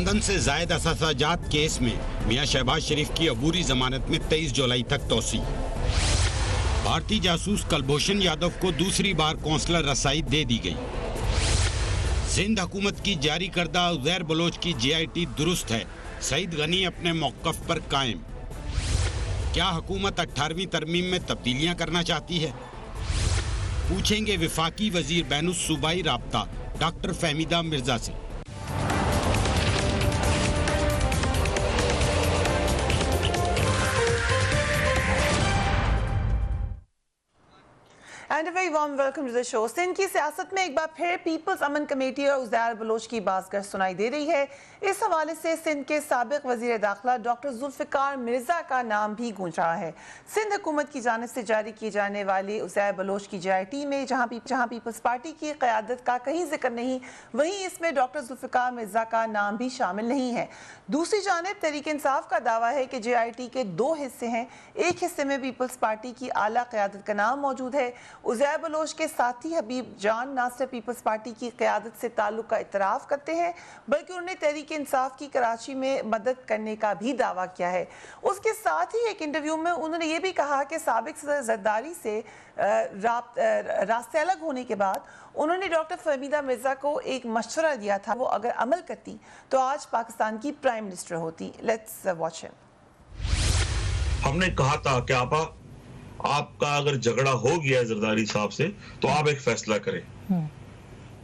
London से जायद असाजात case में मियां शहबाज शरीफ की अबूरी जमानत में 23 जुलाई तक तोसी। भारतीय जासूस कुलभूषण यादव को दूसरी बार कौंसलर रसाई दे दी गई। सिंध हुकूमत की जारी करदा उज़ैर बलोच की JIT दुरुस्त है, सईद गनी अपने मौक़िफ़ पर कायम। क्या हुकूमत 18वीं तरमीम में तब्दीलियां करना चाहती है? पूछेंगे वफाकी वजीर बैनुस सूबाई राब्ता डॉक्टर फहमीदा मिर्जा से। And a very warm welcome to the show. Sindh की सियासत में एक बार फिर पीपल्स अमन कमेटी और उज़ैर बलोच की बाज़गर सुनाई दे रही है। इस हवाले से सिंध के साबिक वज़ीर दाखिला डॉक्टर जुल्फ़िकार मिर्ज़ा का नाम भी गूंज रहा है। सिंध हुकूमत की जानिब से जारी की जाने वाली उज़ैर बलोच की JIT में जहाँ पीपल्स पार्टी की क़यादत का कहीं जिक्र नहीं, वहीं इसमें डॉक्टर जुल्फ़िकार मिर्ज़ा का नाम भी शामिल नहीं है। दूसरी जानिब तहरीक इंसाफ का दावा है कि JIT के 2 हिस्से हैं। एक हिस्से में पीपल्स पार्टी की आला क़यादत का नाम मौजूद है। उज़ैर बलोच के साथी हबीब जान ना सिर्फ पीपल्स पार्टी की क़यादत से ताल्लुक़ का इतराफ़ करते हैं, बल्कि उन्होंने तहरीक इंसाफ की कराची में मदद करने का भी दावा किया है। उसके साथ ही एक इंटरव्यू में उन्होंने ये भी कहा कि साबिक सदर ज़रदारी से रास्ते अलग होने के बाद उन्होंने डॉक्टर फहमीदा मिर्ज़ा को एक मशवरा दिया था, वो अगर अमल करती तो आज पाकिस्तान की प्राइम मिनिस्टर होती। Let's watch him. हमने कहा था कि आपका अगर झगड़ा हो गया जरदारी साहब से तो आप एक फैसला करें।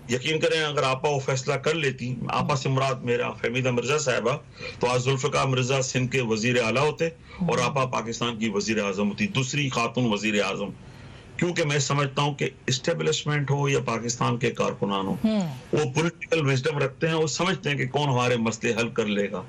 यकीन करें अगर आपा वो फैसला कर लेती, आपा से मुराद मेरा फहमीदा मिर्जा साहिबा, तो आज जुल्फ़िकार मिर्जा सिंध के वजीर आला होते और आपा पाकिस्तान की वजीर आजम होती, दूसरी खातून वजीर आजम। क्योंकि मैं समझता हूँ कि इस्टेब्लिशमेंट हो या पाकिस्तान के कारकुनान हो, वो पॉलिटिकल विजडम रखते हैं, वो समझते हैं कि कौन हमारे मसले हल कर लेगा।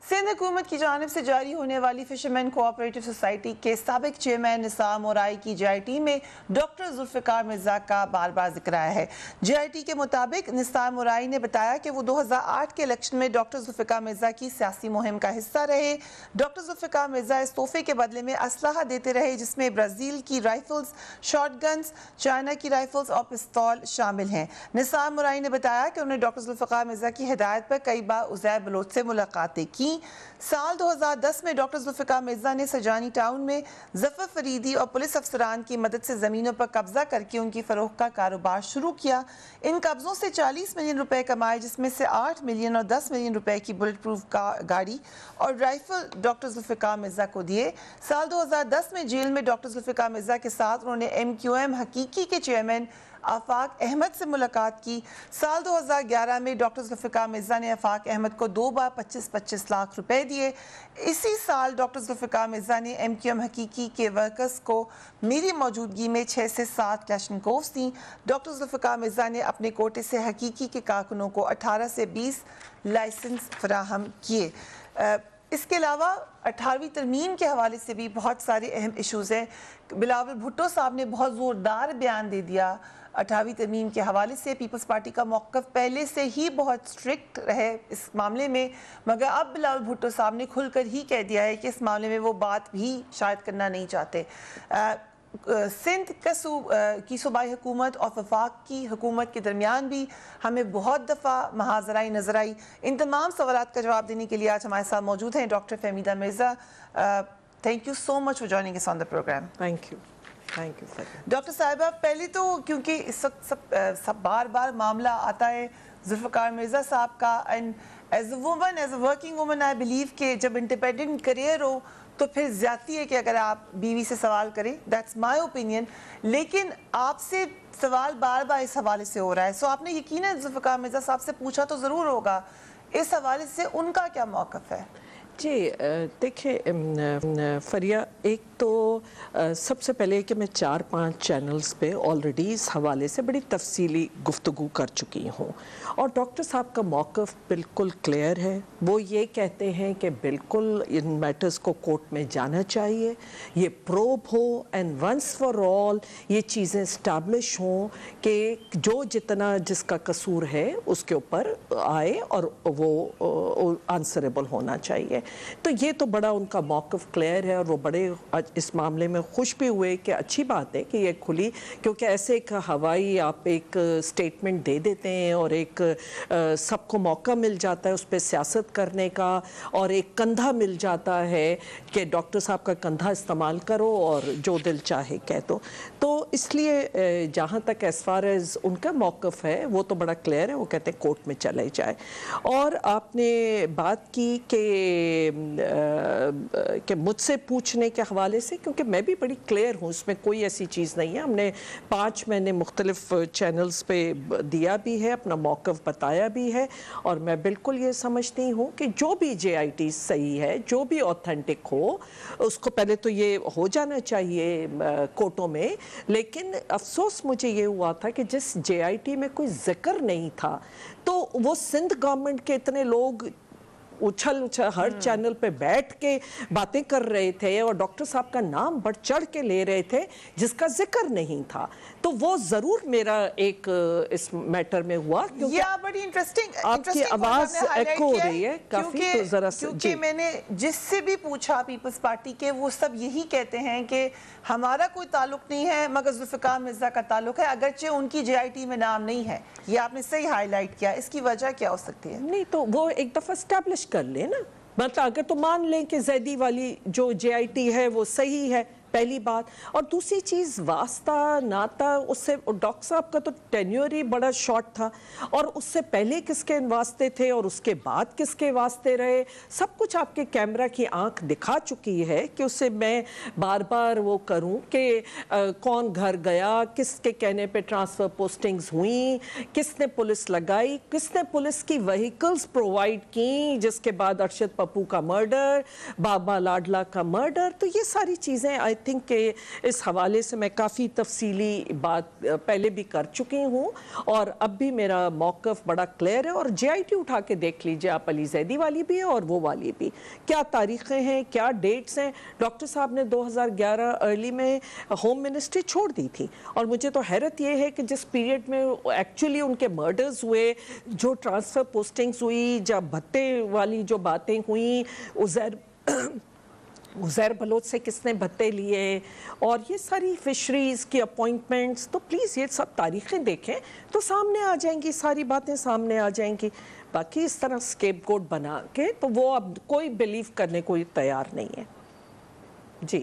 सिंध हुकूमत की जानिब से जारी होने वाली फिशरमैन कोऑपरेटिव सोसाइटी के साबिक चेयरमैन निसार मोराई की JIT में डॉक्टर जुल्फ़िकार मिर्ज़ा का बार बार जिक्र आया है। JIT के मुताबिक निसार मोराई ने बताया कि वो 2008 के इलेक्शन में डॉक्टर जुल्फ़िकार मिर्ज़ा की सियासी मुहिम का हिस्सा रहे। डॉक्टर जुल्फ़िकार मिर्ज़ा इस तोहफे के बदले में असलहा देते रहे, जिसमें ब्राज़ील की राइफल्स, शॉटगन्स, चाइना की राइफल्स और पिस्तौल शामिल हैं। निसार मोराई ने बताया कि उन्होंने डॉक्टर जुल्फ़िकार मिर्ज़ा की हिदायत पर कई बार उज़ैर बलोच से मुलाकातें की। साल 2010 में डॉक्टर जुल्फ़िकार मिर्ज़ा ने सजानी टाउन में ज़फ़र फरीदी और पुलिस अफसरान की मदद से ज़मीनों पर कब्जा करके उनकी फ़रोख्त का कारोबार शुरू किया। इन कब्ज़ों से 40 मिलियन रुपए कमाए, जिसमें से 8 मिलियन और 10 मिलियन रुपए की बुलेट प्रूफ गाड़ी और राइफल डॉक्टर जुल्फ़िकार मिर्ज़ा को दिए। साल 2010 में जेल में डॉक्टर जुल्फ़िकार मिर्ज़ा के साथ उन्होंने MQM हकीकी के चेयरमैन आफाक अहमद से मुलाकात की। साल 2011 में डॉक्टर जुल्फ़िकार मिर्ज़ा ने आफाक अहमद को 2 बार 25-25 लाख रुपए दिए। इसी साल डॉक्टर जुल्फ़िकार मिर्ज़ा ने MQM हकीकी के वर्कर्स को मेरी मौजूदगी में 6 से 7 क्लैशनकोव्स दी। डॉक्टर जुल्फ़िकार मिर्ज़ा ने अपने कोटे से हकीकी के कारकुनों को 18 से 20 लाइसेंस फराहम किए। इसके अलावा 18वीं तरमीम के हवाले से भी बहुत सारे अहम इशूज़ हैं। बिलावल भुट्टो साहब ने बहुत ज़ोरदार बयान दे दिया 18वीं तरमीम के हवाले से। पीपल्स पार्टी का मौक़िफ़ पहले से ही बहुत स्ट्रिक्ट रहे इस मामले में, मगर अब बिलावल भुट्टो साहब ने खुलकर ही कह दिया है कि इस मामले में वो बात भी शायद करना नहीं चाहते। सिंध की सूबाई हुकूमत और वफाक की हुकूमत के दरमियान भी हमें बहुत दफ़ा महाजराई नजर आई। इन तमाम सवालात का जवाब देने के लिए आज हमारे साथ मौजूद हैं doctor Fahmida Mirza. Thank you so much for joining us on the programme. Thank you doctor साहिबा, पहले तो क्योंकि इस वक्त सब बार बार मामला आता है जुल्फ़िकार मिर्ज़ा साहब का, and as a woman, as a working woman, I believe कि जब इंडिपेंडेंट करियर हो तो फिर ज़्यादती है कि अगर आप बीवी से सवाल करें, दैट्स माई ओपिनियन। लेकिन आपसे सवाल बार बार इस हवाले से हो रहा है, सो आपने यकीनन जुल्फ़िकार मिर्ज़ा साहब से पूछा तो ज़रूर होगा, इस हवाले से उनका क्या मौक़िफ़ है? जी देखिए फरिया, एक तो सबसे पहले कि मैं 4-5 चैनल्स पे ऑलरेडी इस हवाले से बड़ी तफसीली गुफ्तगू कर चुकी हूँ और डॉक्टर साहब का मौक़िफ़ बिल्कुल क्लियर है। वो ये कहते हैं कि बिल्कुल इन मैटर्स को कोर्ट में जाना चाहिए, ये प्रोब हो एंड वंस फॉर ऑल ये चीज़ें इस्टेब्लिश हों कि जो जितना जिसका कसूर है उसके ऊपर आए और वो आंसरेबल होना चाहिए। تو یہ تو بڑا ان کا موقف کلیئر ہے، اور وہ بڑے اس معاملے میں خوش بھی ہوئے کہ اچھی بات ہے کہ یہ کھلی، کیونکہ ایسے ایک ہوائی آپ ایک سٹیٹمنٹ دے دیتے ہیں اور ایک سب کو موقع مل جاتا ہے اس پہ سیاست کرنے کا، اور ایک کندھا مل جاتا ہے کہ ڈاکٹر صاحب کا کندھا استعمال کرو اور جو دل چاہے کہہ دو. تو اس لیے جہاں تک ایز فار ایز ان کا موقف ہے وہ تو بڑا کلیئر ہے، وہ کہتے ہیں کورٹ میں چلے جائے. اور آپ نے بات کی کہ مجھ سے پوچھنے کے حوالے سے، کیونکہ میں بھی بڑی کلیئر ہوں، اس میں کوئی ایسی چیز نہیں ہے. ہم نے 5 مہینے مختلف چینلز پہ دیا بھی ہے، اپنا موقف بتایا بھی ہے، اور میں بالکل یہ سمجھتی ہوں کہ جو بھی جے آئی ٹی صحیح ہے، جو بھی اوتھینٹک ہو، اس کو پہلے تو یہ ہو جانا چاہیے کورٹوں میں. لیکن افسوس مجھے یہ ہوا تھا کہ جس جے آئی ٹی میں کوئی ذکر نہیں تھا، تو وہ سندھ گورنمنٹ کے اتنے لوگ اچھل ہر چینل پہ بیٹھ کے باتیں کر رہے تھے اور ڈاکٹر صاحب کا نام بڑھ چڑھ کے لے رہے تھے جس کا ذکر نہیں تھا. تو وہ ضرور میرا ایک اس میٹر میں ہوا، کیونکہ بڑی انٹرسٹنگ آپ کی آواز ایکو ہو رہی ہے کافی، تو ذرا کیونکہ میں نے جس سے بھی پوچھا پیپلز پارٹی کے، وہ سب یہی کہتے ہیں کہ ہمارا کوئی تعلق نہیں ہے مگر ذوالفقار مرزا کا تعلق ہے، اگرچہ ان کی جے آئی ٹی میں نام نہیں ہے. یہ آپ نے صحیح ہائی لائٹ کیا. اس کی وجہ کیا ہو سکتی ہے؟ نہیں تو وہ ایک دفعہ اسٹیبلش کر لیں نا، مطلب اگر تو مان لیں کہ زیدی والی جو جے آئی ٹی ہے وہ صحیح ہے، پہلی بات. اور دوسری چیز، واسطہ ناتا، اس سے ڈاکٹر صاحب کا تو ٹینیور ہی بڑا شارٹ تھا، اور اس سے پہلے کس کے واسطے تھے اور اس کے بعد کس کے واسطے رہے، سب کچھ آپ کے کیمرہ کی آنکھ دکھا چکی ہے کہ اس سے میں بار بار وہ کروں کہ کون گھر گیا، کس کے کہنے پہ ٹرانسفر پوسٹنگز ہوئیں، کس نے پولیس لگائی، کس نے پولیس کی وہیکلز پرووائڈ کی، جس کے بعد ارشد پپو کا مرڈر، بابا لاڈلا کا مرڈر. تو یہ ساری چیزیں آئی تھنک کہ اس حوالے سے میں کافی تفصیلی بات پہلے بھی کر چکی ہوں، اور اب بھی میرا موقف بڑا کلیئر ہے. اور جے آئی ٹی اٹھا کے دیکھ لیجئے آپ، علی زیدی والی بھی ہے اور وہ والی بھی، کیا تاریخیں ہیں، کیا ڈیٹس ہیں. ڈاکٹر صاحب نے 2011 ارلی میں ہوم منسٹری چھوڑ دی تھی، اور مجھے تو حیرت یہ ہے کہ جس پیریڈ میں ایکچولی ان کے مرڈرز ہوئے، جو ٹرانسفر پوسٹنگز ہوئی، جب بھتے والی جو باتیں ہوئیں، عزیر بلوچ سے کس نے بھتے لیے، اور یہ ساری فشریز کی اپوائنٹمنٹس، تو پلیز یہ سب تاریخیں دیکھیں تو سامنے آ جائیں گی، ساری باتیں سامنے آ جائیں گی. باقی اس طرح اسکیپ گوٹ بنا کے تو وہ اب کوئی بلیو کرنے کو تیار نہیں ہے. جی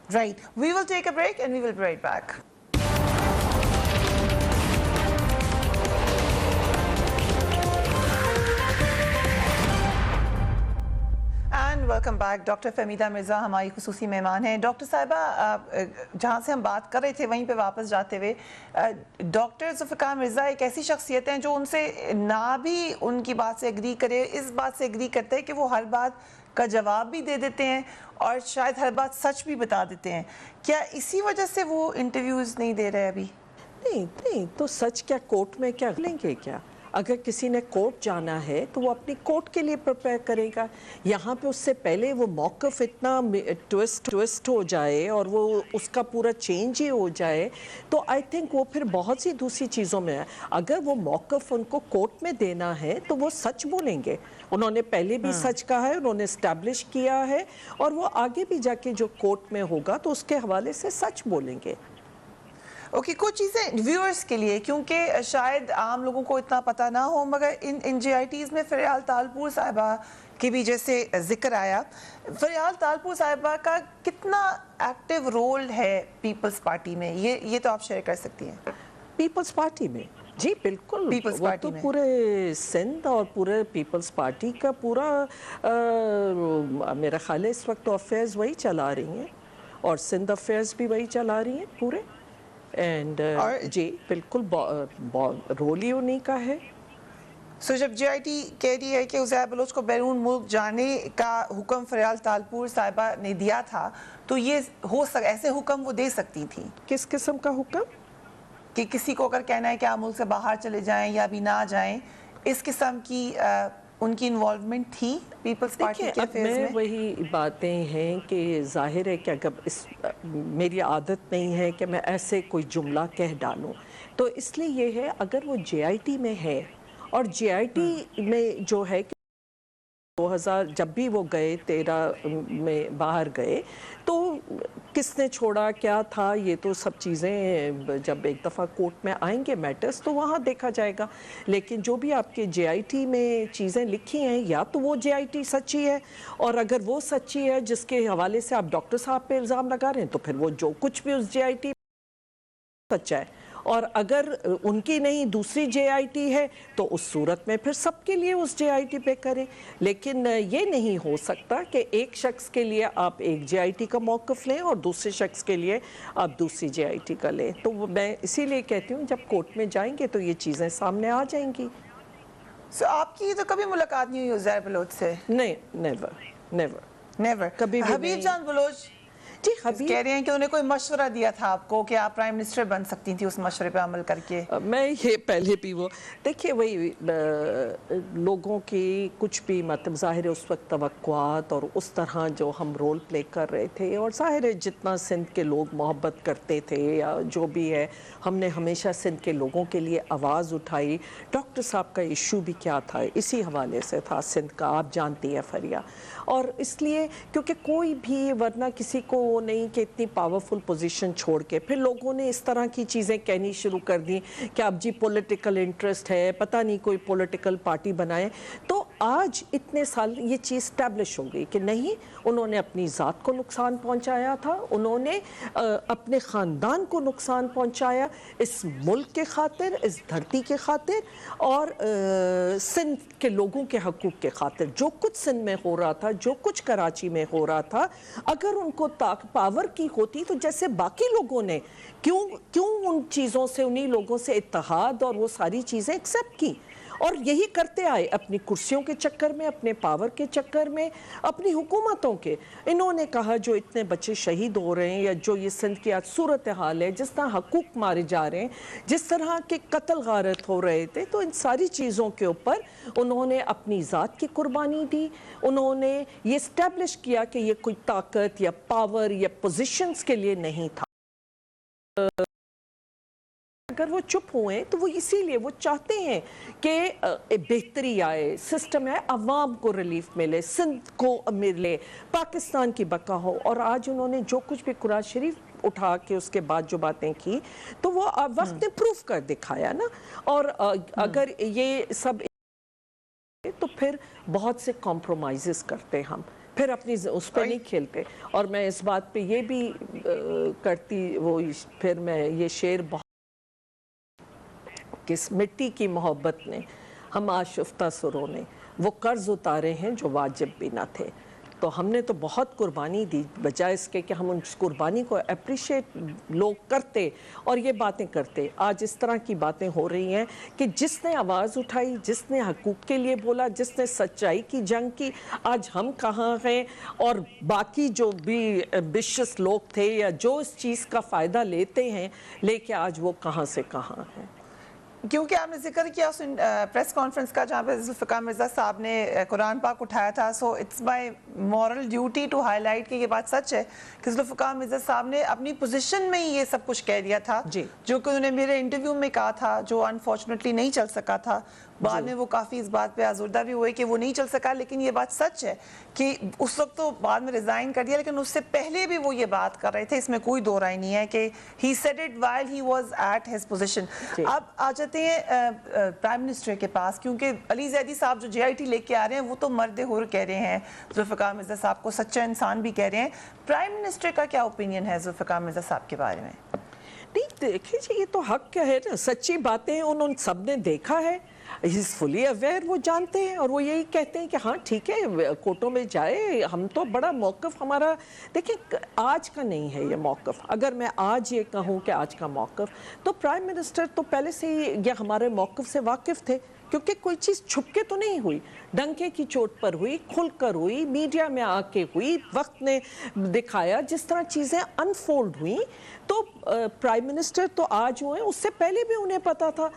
Right. We will take a break and we will be right back. And welcome back. Doctor Fahmida Mirza ہماری خصوصی مہمان ہیں. ڈاکٹر صاحبہ، جہاں سے ہم بات کر رہے تھے وہیں پہ واپس جاتے ہوئے، ڈاکٹر ذوالفقار مرزا ایک ایسی شخصیت ہیں جو ان سے نہ بھی ان کی بات سے اگری کرے، اس بات سے اگری کرتے ہیں کہ وہ ہر بات کا جواب بھی دے دیتے ہیں اور شاید ہر بات سچ بھی بتا دیتے ہیں. کیا اسی وجہ سے وہ انٹرویوز نہیں دے رہے ابھی؟ نہیں تو سچ کیا کورٹ میں کیا لیں گے کیا؟ اگر کسی نے کورٹ جانا ہے تو وہ اپنی کورٹ کے لیے پریپیئر کرے گا. یہاں پہ اس سے پہلے وہ موقف اتنا ٹویسٹ ہو جائے اور وہ اس کا پورا چینج ہی ہو جائے تو آئی تھنک وہ پھر بہت سی دوسری چیزوں میں ہے. اگر وہ موقف ان کو کورٹ میں دینا ہے تو وہ سچ بولیں گے. انہوں نے پہلے بھی سچ کہا ہے، انہوں نے اسٹیبلش کیا ہے، اور وہ آگے بھی جا کے جو کورٹ میں ہوگا تو اس کے حوالے سے سچ بولیں گے. اوکے، کچھ چیزیں ویورز کے لیے، کیونکہ شاید عام لوگوں کو اتنا پتہ نہ ہو، مگر ان جے آئی ٹیز میں فریال تالپور صاحبہ کی بھی جیسے ذکر آیا، فریال تالپور صاحبہ کا کتنا ایکٹیو رول ہے پیپلز پارٹی میں، یہ تو آپ شیئر کر سکتی ہیں. پیپلز پارٹی میں جی بالکل، وہ تو پورے سندھ اور پورے پیپلز پارٹی کا پورا میرا خیال ہے اس وقت تو افیئرز وہی چلا رہی ہیں، اور سندھ افیئرز بھی وہی چلا رہی ہیں پورے. اینڈ جی بالکل رول ہی انہیں کا ہے. سو جب جے آئی ٹی کہہ رہی ہے کہ عزیر بلوچ کو بیرون ملک جانے کا حکم فریال تالپور صاحبہ نے دیا تھا، تو یہ ایسے حکم وہ دے سکتی تھیں؟ کس قسم کا حکم؟ کہ کسی کو اگر کہنا ہے کہ آپ ملک سے باہر چلے جائیں یا ابھی نہ جائیں، اس قسم کی ان کی انوالومنٹ تھی پیپلز پارٹی کے افیئرز میں؟ وہی باتیں ہیں کہ ظاہر ہے کہ اگر میری عادت نہیں ہے کہ میں ایسے کوئی جملہ کہہ ڈالوں، تو اس لیے یہ ہے اگر وہ جے آئی ٹی میں ہے اور جے آئی ٹی میں جو ہے 2000 जब भी वो गए 13 में बाहर गए तो किसने छोड़ा क्या था, ये तो सब चीज़ें जब एक दफ़ा कोर्ट में आएंगे मैटर्स तो वहाँ देखा जाएगा। लेकिन जो भी आपके JIT में चीज़ें लिखी हैं या तो वो JIT सच्ची है, और अगर वो सच्ची है जिसके हवाले से आप डॉक्टर साहब पे इल्ज़ाम लगा रहे हैं तो फिर वो जो कुछ भी उस JIT सच्चा है, और अगर उनकी नहीं दूसरी JIT है तो उस सूरत में फिर सबके लिए उस JIT पे करें। लेकिन ये नहीं हो सकता कि एक शख्स के लिए आप एक JIT का मौक़िफ़ लें और दूसरे शख्स के लिए आप दूसरी JIT का लें। तो मैं इसीलिए कहती हूँ जब कोर्ट में जाएंगे तो ये चीज़ें सामने आ जाएंगी। आपकी तो कभी मुलाकात नहीं हुई उज़ैर बलोच से? नहीं, नेवर कभी भी हबीब जान बलोच जी हबीब कह रहे हैं कि उन्हें कोई मशवरा दिया था आपको कि आप प्राइम मिनिस्टर बन सकती थी, उस मशवरे पे अमल करके। मैं ये पहले भी वो देखिए वही लोगों की कुछ भी मतलब ज़ाहिर है उस वक्त तवक्कुआत और उस तरह जो हम रोल प्ले कर रहे थे, और ज़ाहिर है जितना सिंध के लोग मोहब्बत करते थे या जो भी है, हमने हमेशा सिंध के लोगों के लिए आवाज़ उठाई। डॉक्टर साहब का इशू भी क्या था, इसी हवाले से था सिंध का, आप जानती हैं फरिया। और इसलिए क्योंकि कोई भी वरना किसी को वो नहीं कि इतनी पावरफुल पोजीशन छोड़ के फिर लोगों ने इस तरह की चीज़ें कहनी शुरू कर दी कि अब जी पॉलिटिकल इंटरेस्ट है, पता नहीं कोई पॉलिटिकल पार्टी बनाए। तो आज इतने साल ये चीज़ स्टैब्लिश हो गई कि नहीं, उन्होंने अपनी ज़ात को नुकसान पहुंचाया था, उन्होंने अपने ख़ानदान को नुकसान पहुंचाया इस मुल्क के खातिर, इस धरती के खातिर और सिंध के लोगों के हकूक़ के खातिर। जो कुछ सिंध में हो रहा था, जो कुछ कराची में हो रहा था, अगर उनको पावर की होती तो जैसे बाकी लोगों ने क्यों उन चीज़ों से, उन्हीं लोगों से इत्तेहाद और वो सारी चीज़ें एक्सेप्ट की, और यही करते आए अपनी कुर्सियों के चक्कर में, अपने पावर के चक्कर में, अपनी हुकूमतों के। इन्होंने कहा जो इतने बच्चे शहीद हो रहे हैं या जो ये सिंध की आज सूरत हाल है, जिस तरह हकूक़ मारे जा रहे हैं, जिस तरह के कत्ल गारत हो रहे थे, तो इन सारी चीज़ों के ऊपर उन्होंने अपनी ज़ात की कुर्बानी दी। उन्होंने ये इस्टेब्लिश किया कि ये कोई ताकत या पावर या पोजीशंस के लिए नहीं था। अगर वो चुप हुए तो वो इसीलिए वो चाहते हैं कि बेहतरी आए, सिस्टम है, अवाम को रिलीफ मिले, सिंध को मिले, पाकिस्तान की बका हो। और आज उन्होंने जो कुछ भी कुरान शरीफ उठा के उसके बाद जो बातें की तो वो वक्त ने प्रूफ कर दिखाया ना। और अगर ये सब तो फिर बहुत से कॉम्प्रोमाइज़ करते हम, फिर अपनी उस पर नहीं खेलते। और मैं इस बात पे ये भी करती वो फिर मैं ये शेर बहुत किस मिट्टी की मोहब्बत ने हम आशिफ्ता सुरों ने वो कर्ज उतारे हैं जो वाजिब भी ना थे। तो हमने तो बहुत कुर्बानी दी, बजाय इसके कि हम उस कुर्बानी को अप्रिशिएट लोग करते और ये बातें करते। आज इस तरह की बातें हो रही हैं कि जिसने आवाज़ उठाई, जिसने हकूक़ के लिए बोला, जिसने सच्चाई की जंग की, आज हम कहाँ हैं, और बाकी जो भी विशेष लोग थे या जो इस चीज़ का फ़ायदा लेते हैं, लेके आज वो कहाँ से कहाँ हैं। क्योंकि आपने जिक्र किया उस प्रेस कॉन्फ्रेंस का जहाँ पे जुल्फ़िकार मिर्ज़ा साहब ने कुरान पाक उठाया था, so it's my moral duty to highlight कि ये बात सच है कि जुल्फ़िकार मिर्ज़ा साहब ने अपनी पोजीशन में ही ये सब कुछ कह दिया था जो कि उन्होंने मेरे इंटरव्यू में कहा था, जो अनफॉर्चुनेटली नहीं चल सका था। बाद में वो काफ़ी इस बात पे आज़ुर्दा भी हुए कि वो नहीं चल सका, लेकिन ये बात सच है कि उस वक्त तो बाद में रिज़ाइन कर दिया, लेकिन उससे पहले भी वो ये बात कर रहे थे, इसमें कोई दो राय नहीं है कि he said it while he was at his position. अब आ जाते हैं प्राइम मिनिस्टर के पास, क्योंकि अली ज़ैदी साहब जो JIT लेके आ रहे हैं वो तो मर्द हुर कह रहे हैं, जुल्फ़िकार मिर्ज़ा साहब को सच्चा इंसान भी कह रहे हैं। प्राइम मिनिस्टर का क्या ओपिनियन है जुल्फ़िकार मिर्ज़ा साहब के बारे में? नहीं देखिए जी, ये तो हक क्या है ना, सच्ची बातें उन सब ने देखा है, इज फुली अवेयर, वो जानते हैं और वो यही कहते हैं कि हाँ ठीक है कोर्टों में जाए, हम तो बड़ा मौक़िफ़ हमारा। देखिए आज का नहीं है ये मौक़िफ़, अगर मैं आज ये कहूँ कि आज का मौक़िफ़, तो प्राइम मिनिस्टर तो पहले से ही ये हमारे मौक़िफ़ से वाकिफ़ थे, क्योंकि कोई चीज़ छुप के तो नहीं हुई, डंके की चोट पर हुई, खुलकर हुई, मीडिया में आके हुई, वक्त ने दिखाया जिस तरह चीज़ें अनफोल्ड हुई। तो प्राइम मिनिस्टर तो आज हुए, उससे पहले भी उन्हें पता था,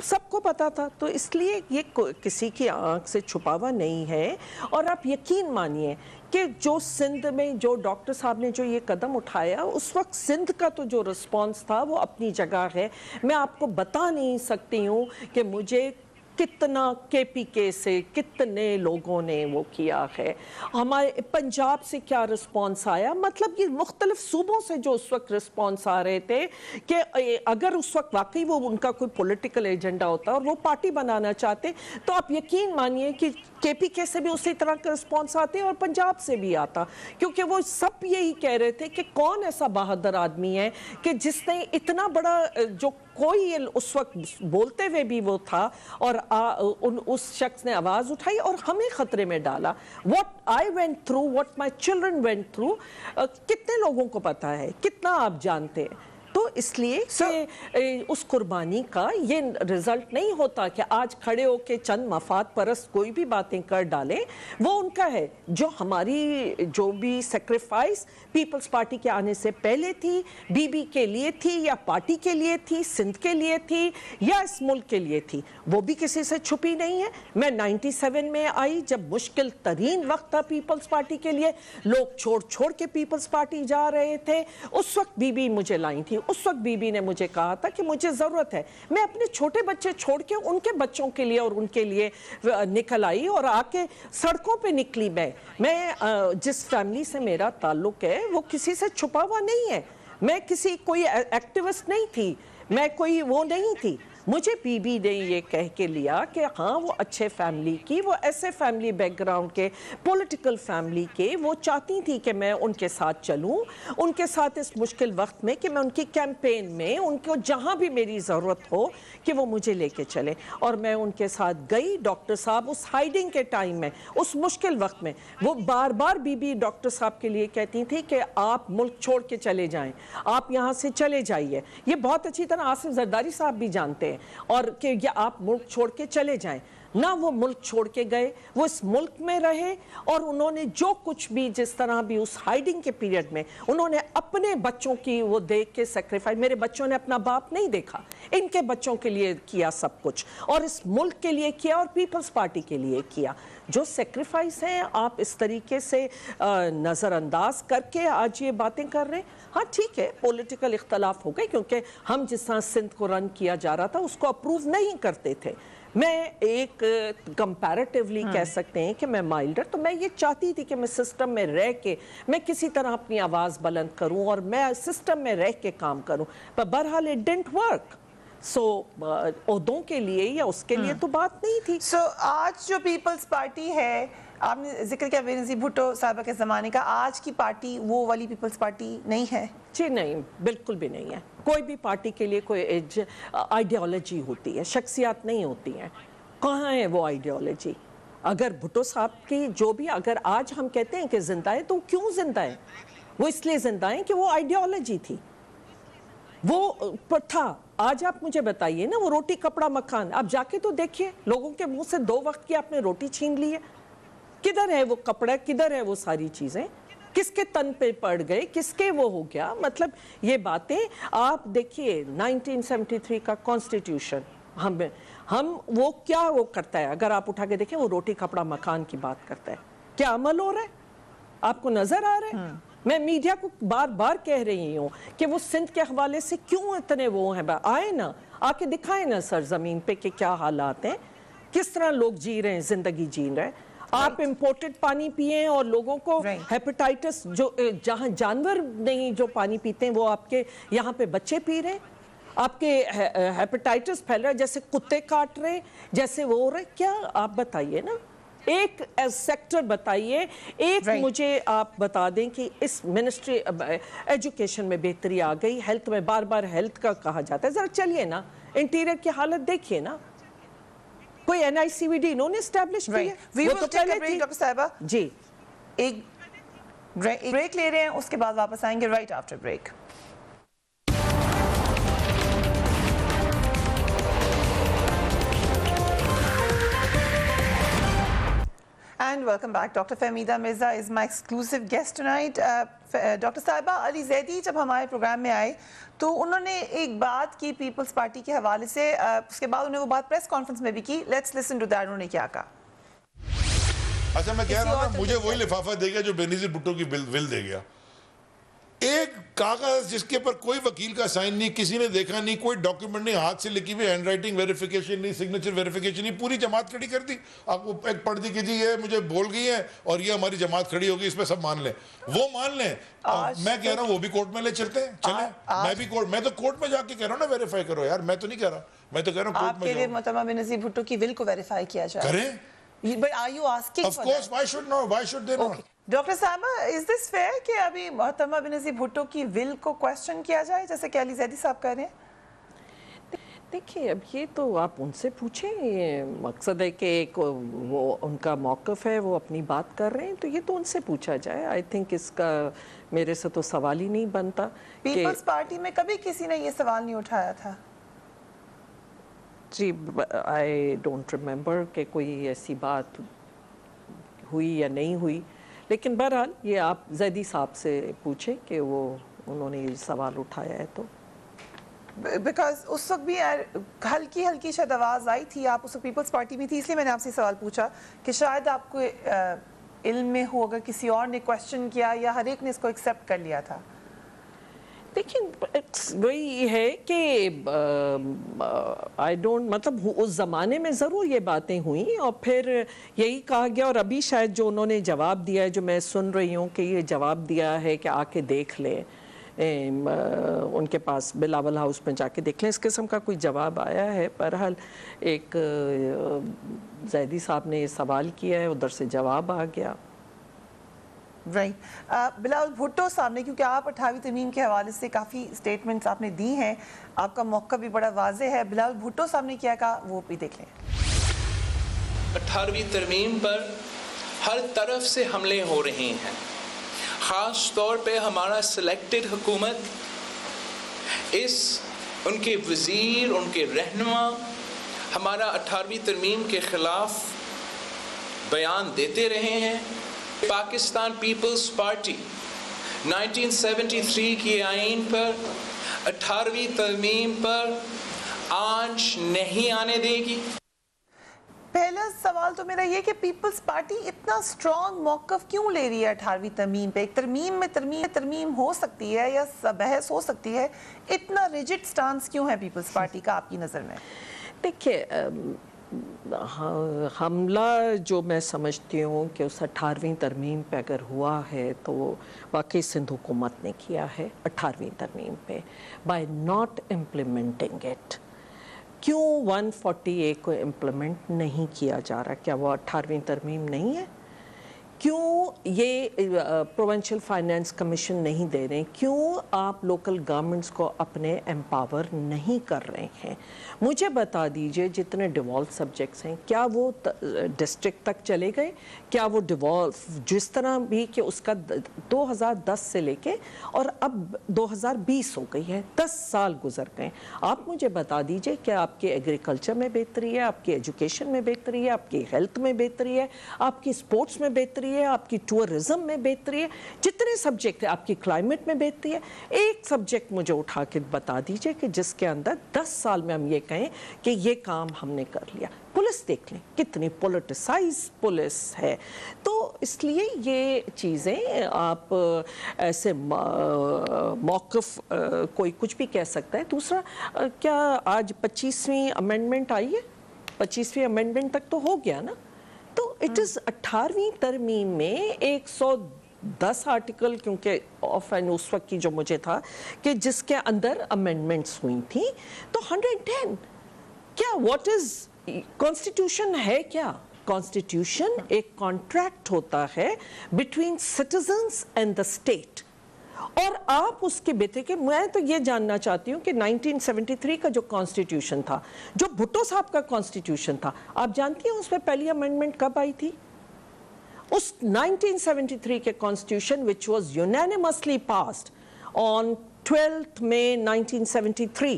सबको पता था। तो इसलिए ये किसी की आंख से छुपावा नहीं है। और आप यकीन मानिए कि जो सिंध में जो डॉक्टर साहब ने जो ये कदम उठाया, उस वक्त सिंध का तो जो रिस्पांस था वो अपनी जगह है। मैं आपको बता नहीं सकती हूँ कि मुझे कितना KPK से कितने लोगों ने वो किया है, हमारे पंजाब से क्या रिस्पॉन्स आया, मतलब ये मुख्तलिफ सूबों से जो उस वक्त रिस्पॉन्स आ रहे थे कि अगर उस वक्त वाकई वो उनका कोई पॉलिटिकल एजेंडा होता और वो पार्टी बनाना चाहते तो आप यकीन मानिए कि KPK से भी उसी तरह का रिस्पॉन्स आते और पंजाब से भी आता, क्योंकि वो सब यही कह रहे थे कि कौन ऐसा बहादुर आदमी है कि जिसने इतना बड़ा जो कोई उस वक्त बोलते हुए भी वो था और उस शख्स ने आवाज़ उठाई और हमें ख़तरे में डाला। What I went through, what my children went through, कितने लोगों को पता है, कितना आप जानते हैं। तो इसलिए कि उस कुर्बानी का ये रिजल्ट नहीं होता कि आज खड़े होके चंद मफाद परस्त कोई भी बातें कर डालें, वो उनका है। जो हमारी जो भी सेक्रीफाइस पीपल्स पार्टी के आने से पहले थी, बीबी के लिए थी या पार्टी के लिए थी, सिंध के लिए थी या इस मुल्क के लिए थी, वो भी किसी से छुपी नहीं है। मैं 97 में आई जब मुश्किल तरीन वक्त था पीपल्स पार्टी के लिए, लोग छोड़ छोड़ के पीपल्स पार्टी जा रहे थे, उस वक्त बीबी मुझे लाई थी। उस वक्त बीबी ने मुझे कहा था कि मुझे ज़रूरत है, मैं अपने छोटे बच्चे छोड़ के उनके बच्चों के लिए और उनके लिए निकल आई और आके सड़कों पे निकली। मैं जिस फैमिली से मेरा ताल्लुक है वो किसी से छुपा हुआ नहीं है, मैं किसी कोई एक्टिविस्ट नहीं थी, मैं कोई वो नहीं थी। मुझे बीबी ने ये कह के लिया कि हाँ वो अच्छे फैमिली की, वो ऐसे फैमिली बैकग्राउंड के, पॉलिटिकल फैमिली के, वो चाहती थी कि मैं उनके साथ चलूँ, उनके साथ इस मुश्किल वक्त में, कि मैं उनकी कैंपेन में उनको जहाँ भी मेरी ज़रूरत हो कि वो मुझे लेके चले। और मैं उनके साथ गई। डॉक्टर साहब उस हाइडिंग के टाइम में, उस मुश्किल वक्त में, वो बार बार बीबी डॉक्टर साहब के लिए कहती थी कि आप मुल्क छोड़ के चले जाएं, आप यहाँ से चले जाइए। ये बहुत अच्छी तरह आसिफ जरदारी साहब भी जानते हैं और कि ये आप मुल्क छोड़ के चले जाएं। ना वो मुल्क छोड़ के गए, वो इस मुल्क में रहे और उन्होंने जो कुछ भी, जिस तरह भी उस हाइडिंग के पीरियड में उन्होंने अपने बच्चों की वो देख के सेक्रीफाइस, मेरे बच्चों ने अपना बाप नहीं देखा, इनके बच्चों के लिए किया सब कुछ, और इस मुल्क के लिए किया और पीपल्स पार्टी के लिए किया। जो सेक्रीफाइस हैं आप इस तरीके से नज़रअंदाज करके आज ये बातें कर रहे हैं। हाँ ठीक है, पॉलिटिकल इख्तलाफ हो गए क्योंकि हम जिस तरह सिंध को रन किया जा रहा था उसको अप्रूव नहीं करते थे। मैं एक कंपैरेटिवली कह सकते हैं कि मैं माइल्डर, तो मैं ये चाहती थी कि मैं सिस्टम में रह के मैं किसी तरह अपनी आवाज़ बुलंद करूं और मैं सिस्टम में रह के काम करूं, पर बहरहाल इट डिडंट वर्क। सो ओहदों के लिए या उसके लिए तो बात नहीं थी। सो आज जो पीपल्स पार्टी है, आपने जिक्र किया बेनज़ीर भुट्टो साहबा के ज़माने का, आज की पार्टी वो वाली पीपल्स पार्टी नहीं है? जी नहीं, बिल्कुल भी नहीं है। कोई भी पार्टी के लिए कोई आइडियोलॉजी होती है, शख्सियत नहीं होती हैं। कहाँ है वो आइडियोलॉजी? अगर भुट्टो साहब की जो भी, अगर आज हम कहते हैं कि जिंदा है तो क्यों जिंदा है? वो इसलिए जिंदा है कि वो आइडियोलॉजी थी, वो था। आज आप मुझे बताइए ना, वो रोटी कपड़ा मकान, आप जाके तो देखिए, लोगों के मुंह से 2 वक्त की आपने रोटी छीन ली है। किधर है वो कपड़ा, किधर है वो सारी चीजें, किसके तन पे पड़ गए, किसके वो हो गया? मतलब ये बातें आप देखिए। 1973 का कॉन्स्टिट्यूशन हम वो क्या वो करता है, अगर आप उठा के देखें, वो रोटी कपड़ा मकान की बात करता है। क्या अमल हो रहा है? आपको नजर आ रहा है? मैं मीडिया को बार बार कह रही हूँ कि वो सिंध के हवाले से क्यों इतने वो हैं, आए ना, आके दिखाए ना सरजमीन पे कि क्या हालात हैं, किस तरह लोग जी रहे हैं, जिंदगी जी रहे हैं। आप इंपोर्टेड पानी पिए और लोगों को हेपेटाइटिस, जो जहाँ जानवर नहीं जो पानी पीते हैं वो आपके यहाँ पे बच्चे पी रहे हैं, आपके हेपेटाइटिस फैल रहा है, जैसे कुत्ते काट रहे, जैसे वो हो रहे। क्या आप बताइए ना, एक सेक्टर बताइए, एक मुझे आप बता दें कि इस मिनिस्ट्री एजुकेशन में बेहतरी आ गई, हेल्थ में बार बार हेल्थ का कहा जाता है, जरा चलिए ना इंटीरियर की हालत देखिए ना, कोई NICVD इन्होंने एस्टैब्लिश की है? वो तो पहले थी। डॉक्टर साहिबा जी, एक ब्रेक ले रहे हैं, उसके बाद वापस आएंगे right after break. And welcome back. Dr. Fahmida Mirza is my exclusive guest tonight. Dr. साहिबा अली जैदी जब हमारे प्रोग्राम में आए तो उन्होंने एक बात की पीपल्स पार्टी के हवाले से, उसके बाद उन्होंने वो बात प्रेस कॉन्फ्रेंस में भी की। लेट्स लिसन टू दैट, उन्होंने क्या कहा। अच्छा, मैं कह रहा हूँ ना, मुझे वही लिफाफा दे गया जो बेनज़ीर भुट्टो की बिल दे गया। ایک کاغذ جس کے پر کوئی وکیل کا سائن نہیں, کسی نے دیکھا نہیں, کوئی ڈاکیومنٹ نہیں, ہاتھ سے لکھی ہوئی ہینڈ رائٹنگ ویریفیکیشن نہیں, سگنیچر ویریفیکیشن نہیں, پوری جماعت کھڑی کر دی. آپ کو ایک پڑھ دی کہ جی یہ مجھے بول گئی ہے اور یہ ہماری جماعت کھڑی ہوگی, اس پہ سب مان لیں. وہ مان لیں. میں کہہ رہا ہوں وہ بھی کورٹ میں لے چلتے ہیں, چلیں. میں تو کورٹ میں جا کے کہہ رہا ہوں نا ویریفائی کرو یار, میں تو نہیں کہہ رہا, میں تو کہہ رہا ہوں کورٹ میں آپ کے لیے محترمہ بینظیر بھٹو کی ول کو ویریفائی کیا جائے. کریں. But are you asking Of for course, that? why should not? Why should they not? Okay. Doctor صاحبہ, is this fair کہ ابھی محترمہ بینظیر بھٹو کی ول کو کوسچن کیا جائے جیسے کہ علی زیدی صاحب کہہ رہے ہیں؟ دیکھیے اب یہ تو آپ ان سے پوچھیں, یہ مقصد ہے کہ ایک وہ ان کا موقف ہے, وہ اپنی بات کر رہے ہیں, تو یہ تو ان سے پوچھا جائے. آئی تھنک اس کا میرے سے تو سوال ہی نہیں بنتا. پیپلز پارٹی میں کبھی کسی نے یہ سوال نہیں اٹھایا تھا. جی آئی ڈونٹ ریممبر کہ کوئی ایسی بات ہوئی یا نہیں ہوئی, لیکن بہرحال یہ آپ زیدی صاحب سے پوچھیں کہ وہ انہوں نے یہ سوال اٹھایا ہے. تو بیکاز اس وقت بھی ہلکی ہلکی شاید آواز آئی تھی, آپ اس وقت پیپلز پارٹی میں تھی, اس لیے میں نے آپ سے سوال پوچھا کہ شاید آپ کو علم میں ہو اگر کسی اور نے کوسچن کیا یا ہر ایک نے اس کو ایکسیپٹ کر لیا تھا. دیکھیں وہی ہے کہ آئی ڈونٹ, مطلب اس زمانے میں ضرور یہ باتیں ہوئیں اور پھر یہی کہا گیا, اور ابھی شاید جو انہوں نے جواب دیا ہے, جو میں سن رہی ہوں کہ یہ جواب دیا ہے کہ آ کے دیکھ لیں, ان کے پاس بلاول ہاؤس میں جا کے دیکھ لیں, اس قسم کا کوئی جواب آیا ہے. بہرحال ایک زیدی صاحب نے یہ سوال کیا ہے, ادھر سے جواب آ گیا. رائٹ. بلاول بھٹو صاحب نے, کیونکہ آپ 28ویں ترمیم کے حوالے سے کافی سٹیٹمنٹس آپ نے دی ہیں, آپ کا موقع بھی بڑا واضح ہے, بلاول بھٹو صاحب نے کیا کہا وہ بھی دیکھ لیں. 18ویں ترمیم پر ہر طرف سے حملے ہو رہے ہیں, خاص طور پہ ہمارا سلیکٹڈ حکومت, ان کے وزیر, ان کے رہنما ہمارا 18ویں ترمیم کے خلاف بیان دیتے رہے ہیں. پاکستان پیپلز پارٹی 1973 کی آئین پر 18ویں ترمیم پر آنچ نہیں آنے دے گی. پہلا سوال تو میرا یہ کہ پیپلز پارٹی اتنا سٹرونگ موقف کیوں لے رہی ہے 18ویں ترمیم پہ؟ ایک ترمیم میں ترمیم ہو سکتی ہے یا بحث ہو سکتی ہے, اتنا ریجڈ سٹانس کیوں ہے پیپلز پارٹی کا آپ کی نظر میں؟ دیکھیے حملہ جو میں سمجھتی ہوں کہ اس 18ویں ترمیم پہ اگر ہوا ہے تو واقعی سندھ حکومت نے کیا ہے 18ویں ترمیم پہ, بائی ناٹ امپلیمنٹنگ اٹ. کیوں 140A کو امپلیمنٹ نہیں کیا جا رہا؟ کیا وہ 18ویں ترمیم نہیں ہے؟ کیوں یہ پروونشل فائنانس کمیشن نہیں دے رہے ہیں؟ کیوں آپ لوکل گورنمنٹس کو اپنے امپاور نہیں کر رہے ہیں؟ مجھے بتا دیجئے جتنے ڈیوالو سبجیکٹس ہیں کیا وہ ڈسٹرکٹ تک چلے گئے؟ کیا وہ ڈیوالو جس طرح بھی کہ اس کا 2010 سے لے کے اور اب 2020 ہو گئی ہے, 10 سال گزر گئے. آپ مجھے بتا دیجئے کہ آپ کے ایگریکلچر میں بہتری ہے, آپ کی ایجوکیشن میں بہتری ہے, آپ کی ہیلتھ میں بہتری ہے, آپ کی سپورٹس میں بہتری ہے, آپ کی ٹورزم میں بہتری ہے, جتنے سبجیکٹ ہیں, آپ کی کلائمیٹ میں بہتری ہے. ایک سبجیکٹ مجھے اٹھا کے بتا دیجئے کہ جس کے اندر 10 سال میں ہم یہ کہیں کہ یہ کام ہم نے کر لیا. پولیس دیکھ لیں کتنی پولیٹیسائز پولیس ہے. تو اس لیے یہ چیزیں آپ ایسے موقف کوئی کچھ بھی کہہ سکتا ہے. دوسرا کیا آج 25ویں امینڈمنٹ آئی ہے؟ 25ویں امینڈمنٹ تک تو ہو گیا نا. تو اٹ از 18ویں ترمیم میں 110 آرٹیکل, کیونکہ آف اینڈ اس وقت کی جو مجھے تھا کہ جس کے اندر امینڈمنٹس ہوئی تھیں, تو 110 کیا واٹ از کانسٹیٹیوشن ہے کیا؟ کانسٹیٹیوشن ایک کانٹریکٹ ہوتا ہے between citizens and the state, اور آپ اس کے بیٹے کے, میں تو یہ جاننا چاہتی ہوں کہ 1973 کا جو کانسٹیٹیوشن تھا, جو بھٹو صاحب کا کانسٹیٹیوشن تھا, آپ جانتی ہیں اس میں پہلی امینڈمنٹ کب آئی تھی؟ اس 1973 کے constitution which was unanimously passed on 12th May 1973.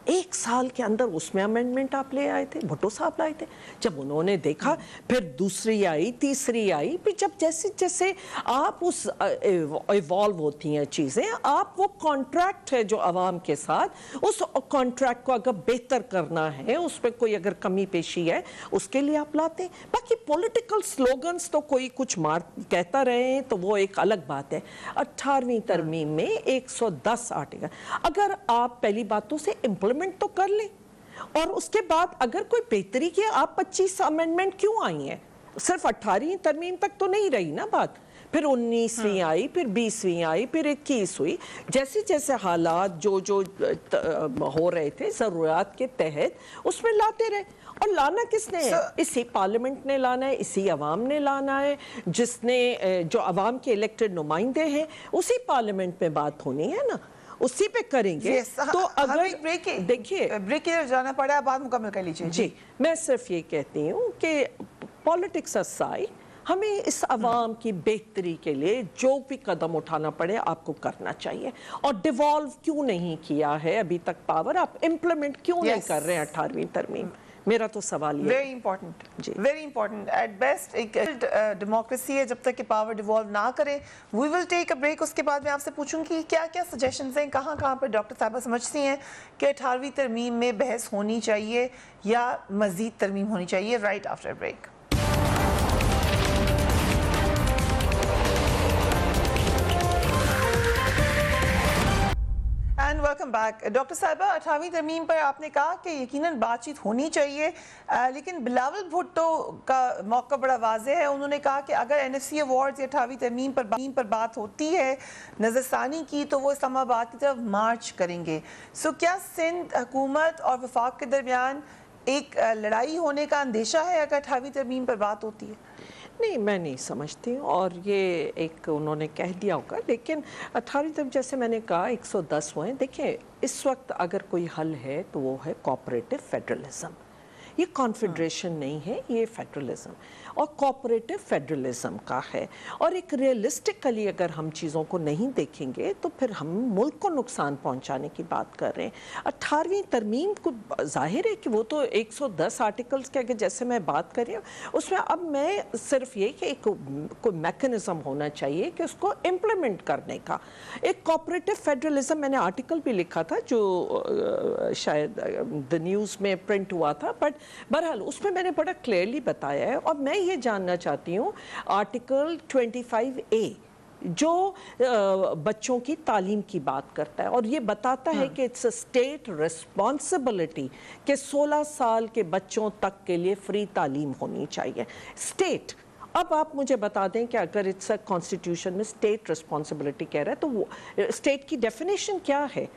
1 साल के अंदर उसमें अमेंडमेंट आप ले आए थे, भुट्टो साहब लाए थे। जब उन्होंने देखा, फिर दूसरी आई, तीसरी आई, फिर जब जैसे जैसे आप उस इवॉल्व होती हैं चीज़ें, आप वो कॉन्ट्रैक्ट है जो आवाम के साथ, उस कॉन्ट्रैक्ट को अगर बेहतर करना है, उस पर कोई अगर कमी पेशी है, उसके लिए आप लाते हैं। बाकी पॉलिटिकल स्लोगन्स तो कोई कुछ कहता रहे हैं तो वो एक अलग बात है। 18वीं तरमीम में 110 आर्टिकल, अगर आप पहली बातों से इम्प्लीमेंट तो कर लें, और उसके बाद अगर कोई बेहतरी की, आप 25 अमेंडमेंट क्यों आई हैं? सिर्फ 18वीं तरमीम तक तो नहीं रही ना बात, फिर 19वीं आई, फिर 20वीं आई, फिर 21 हुई। जैसे जैसे हालात जो हो रहे थे ज़रूरत के तहत, उसमें लाते रहे। और लाना किसने है? इसी पार्लियामेंट ने लाना है, इसी अवाम ने लाना है, जिसने जो अवाम के इलेक्टेड नुमाइंदे हैं, उसी पार्लियामेंट में बात होनी है ना, उसी पे करेंगे। तो अगर देखिए, ब्रेक की तरफ जाना पड़ा, बात मुकम्मल कर लीजिए। जी, मैं सिर्फ ये कहती हूँ कि पॉलिटिक्स असाइड, हमें इस अवाम की बेहतरी के लिए जो भी कदम उठाना पड़े आपको करना चाहिए। और डिवॉल्व क्यों नहीं किया है अभी तक पावर, आप इम्प्लीमेंट क्यों नहीं कर रहे हैं 18वीं तरमीम? मेरा तो सवाल ये very important, very important. At best एक डेमोक्रेसी है, जब तक कि पावर डिवॉल्व ना करे। We will take a break, उसके बाद मैं आपसे पूछूंगी क्या क्या सजेशंस हैं, कहाँ कहाँ पर डॉक्टर साहबा समझती हैं कि 18वीं तरमीम में बहस होनी चाहिए या मजीद तरमीम होनी चाहिए। Right after break. And welcome back. Doctor साहिबा, 18वीं तरमीम पर आपने कहा कि यकीनन बातचीत होनी चाहिए, लेकिन बिलावल भुट्टो का मौका बड़ा वाज़ेह है। उन्होंने कहा कि अगर NFC अवार्ड्स या 18वीं तरमीम पर बात होती है नज़रसानी की, तो वो इस्लामाबाद की तरफ मार्च करेंगे। सो क्या सिंध हुकूमत और वफाक के दरमियान एक लड़ाई होने का अंदेशा है अगर 18वीं तरमीम पर बात होती है? नहीं, मैं नहीं समझती, और ये एक उन्होंने कह दिया होगा, लेकिन 18वीं तक जैसे मैंने कहा 110 हुए हैं। देखिए, इस वक्त अगर कोई हल है तो वो है कोऑपरेटिव फेडरलिज्म। ये कॉन्फेडरेशन नहीं है, ये फेडरलिज्म और कोऑपरेटिव फेडरलिज्म का है। और एक रियलिस्टिकली अगर हम चीज़ों को नहीं देखेंगे तो फिर हम मुल्क को नुकसान पहुंचाने की बात कर रहे हैं। 18वीं तरमीम को जाहिर है कि वो तो 110 आर्टिकल्स के अगर जैसे मैं बात कर रही हूँ, उसमें अब मैं सिर्फ ये कि एक कोई मैकेनिज्म होना चाहिए कि उसको इम्प्लीमेंट करने का। एक कोऑपरेटिव फेडरलिज्म, मैंने आर्टिकल भी लिखा था जो शायद द न्यूज़ में प्रिंट हुआ था, बट बहरहाल उसमें मैंने बड़ा क्लियरली बताया है। और मैं ये जानना चाहती हूँ आर्टिकल 25A जो बच्चों की तालीम की बात करता है, और ये बताता है कि इट्स अ स्टेट रिस्पॉन्सिबिलिटी कि 16 साल के बच्चों तक के लिए फ्री तालीम होनी चाहिए। स्टेट, अब आप मुझे बता दें कि अगर इट्स अ कॉन्स्टिट्यूशन में स्टेट रिस्पॉन्सिबिलिटी कह रहा है, तो वो स्टेट की डेफिनेशन क्या है?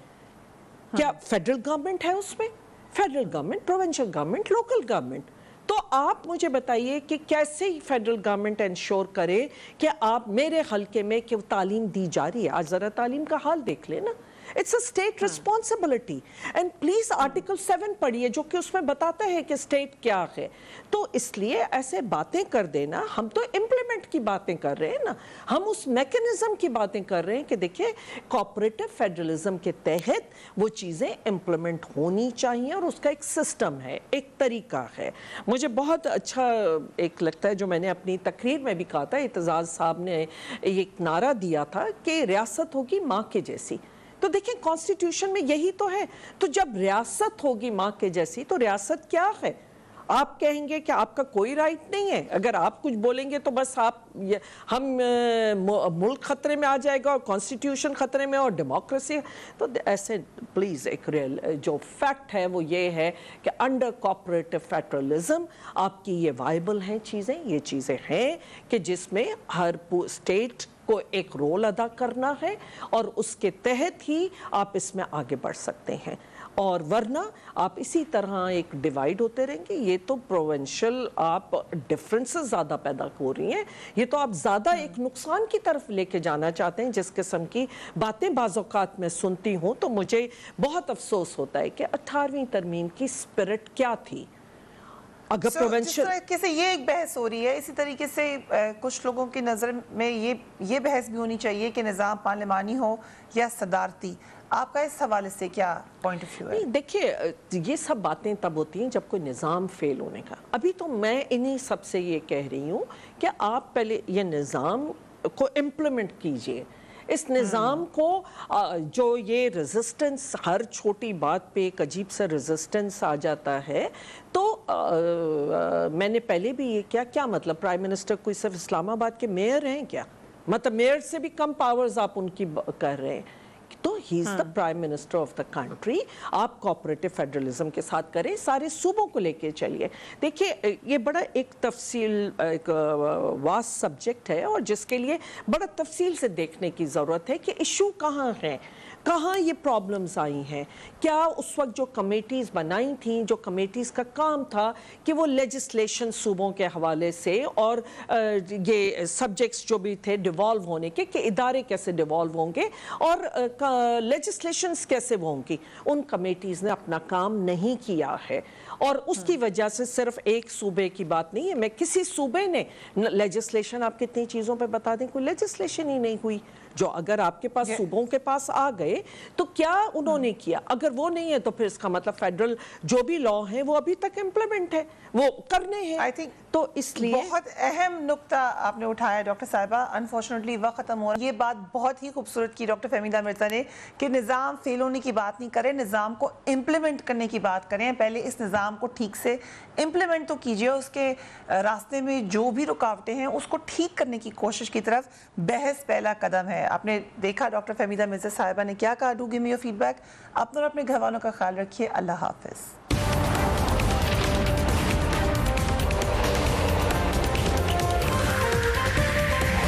क्या फेडरल गवर्नमेंट है उसमें? Federal government, provincial government, local government. तो आप मुझे बताइए कि कैसे फेडरल गवर्नमेंट इंश्योर करे कि आप मेरे हल्के में कि तालीम दी जा रही है। आज ज़रा तालीम का हाल देख लेना। It's a state responsibility. And please article 7 पढ़िए जो कि उसमें बताता है कि स्टेट क्या है। तो इसलिए ऐसे बातें कर देना, हम तो इम्प्लीमेंट की बातें कर रहे हैं ना, हम उस मैकेनिज्म की बातें कर रहे हैं कि देखिए कोऑपरेटिव फेडरलिज्म के तहत वो चीज़ें इम्प्लीमेंट होनी चाहिए और उसका एक सिस्टम है, एक तरीका है। मुझे बहुत अच्छा एक लगता है जो मैंने अपनी तकरीर में भी कहा था, इत्तेज़ाज़ साहब ने एक नारा दिया था कि रियासत होगी माँ के जैसी। तो देखिए कॉन्स्टिट्यूशन में यही तो है। तो जब रियासत होगी माँ के जैसी, तो रियासत क्या है? आप कहेंगे कि आपका कोई राइट नहीं है, अगर आप कुछ बोलेंगे तो बस हम मुल्क खतरे में आ जाएगा और कॉन्स्टिट्यूशन खतरे में और डेमोक्रेसी। तो ऐसे प्लीज़ एक रियल जो फैक्ट है वो ये है कि अंडर कोऑपरेटिव फेडरलिज्म आपकी ये वायबल हैं चीज़ें, ये चीज़ें हैं कि जिसमें हर स्टेट को एक रोल अदा करना है और उसके तहत ही आप इसमें आगे बढ़ सकते हैं। और वरना आप इसी तरह एक डिवाइड होते रहेंगे। ये तो प्रोविंशियल आप डिफरेंसेस ज़्यादा पैदा हो रही हैं, ये तो आप ज़्यादा एक नुकसान की तरफ लेके जाना चाहते हैं। जिस किस्म की बातें बाज़ौक़ात में सुनती हूँ तो मुझे बहुत अफसोस होता है कि 18वीं तरमीम की स्पिरिट क्या थी। اگر جس پروینشن طریقے سے یہ ایک بحث ہو رہی ہے، اسی طریقے سے کچھ لوگوں کی نظر میں یہ بحث بھی ہونی چاہیے کہ نظام پارلیمانی ہو یا صدارتی. آپ کا اس حوالے سے کیا پوائنٹ آف ویو ہے؟ نہیں دیکھیے، یہ سب باتیں تب ہوتی ہیں جب کوئی نظام فیل ہونے کا. ابھی تو میں انہی سب سے یہ کہہ رہی ہوں کہ آپ پہلے یہ نظام کو امپلیمنٹ کیجئے. اس نظام کو جو یہ ریزسٹنس، ہر چھوٹی بات پہ ایک عجیب سا ریزسٹنس آ جاتا ہے، تو میں نے پہلے بھی یہ کیا مطلب پرائم منسٹر کوئی صرف اسلام آباد کے میئر ہیں کیا؟ مطلب میئر سے بھی کم پاورز آپ ان کی کر رہے ہیں. تو ہی is the prime minister of the country. آپ کوآپریٹو فیڈرلزم کے ساتھ کریں، سارے صوبوں کو لے کے چلیے. دیکھیے یہ بڑا ایک تفصیل، ایک واسٹ سبجیکٹ ہے، اور جس کے لیے بڑا تفصیل سے دیکھنے کی ضرورت ہے کہ ایشو کہاں ہیں، کہاں یہ پرابلمز آئی ہیں. کیا اس وقت جو کمیٹیز بنائی تھیں، جو کمیٹیز کا کام تھا کہ وہ لیجسلیشن صوبوں کے حوالے سے اور یہ سبجیکٹس جو بھی تھے ڈیوالو ہونے کے، کہ ادارے کیسے ڈیوالو ہوں گے اور لیجسلیشنز کیسے ہوں گی، ان کمیٹیز نے اپنا کام نہیں کیا ہے. اور اس کی وجہ سے صرف ایک صوبے کی بات نہیں ہے، میں کسی صوبے نے لیجسلیشن، آپ کتنی چیزوں پہ بتا دیں، کوئی لیجسلیشن ہی نہیں ہوئی. جو اگر آپ کے پاس صوبوں کے پاس آ گئے تو کیا انہوں نے کیا؟ اگر وہ نہیں ہے تو پھر اس کا مطلب فیڈرل جو بھی لا ہیں وہ ابھی تک امپلیمنٹ ہے، وہ کرنے ہیں. تو اس لیے بہت اہم نقطہ آپ نے اٹھایا ڈاکٹر صاحبہ. انفارچونیٹلی وقت ختم ہو رہا ہے. یہ بات بہت ہی خوبصورت کی ڈاکٹر فہمیدہ مرزا نے کہ نظام فیل ہونے کی بات نہیں کریں، نظام کو امپلیمنٹ کرنے کی بات کریں. پہلے اس نظام کو ٹھیک سے امپلیمنٹ تو کیجئے، اس کے راستے میں جو بھی رکاوٹیں ہیں اس کو ٹھیک کرنے کی کوشش کی طرف بحث پہلا قدم ہے. آپ نے دیکھا ڈاکٹر فہمیدہ مرزا صاحبہ نے کیا کہا. Do give me your feedback. اپنا اور اپنے گھر والوں کا خیال رکھیے. اللہ حافظ.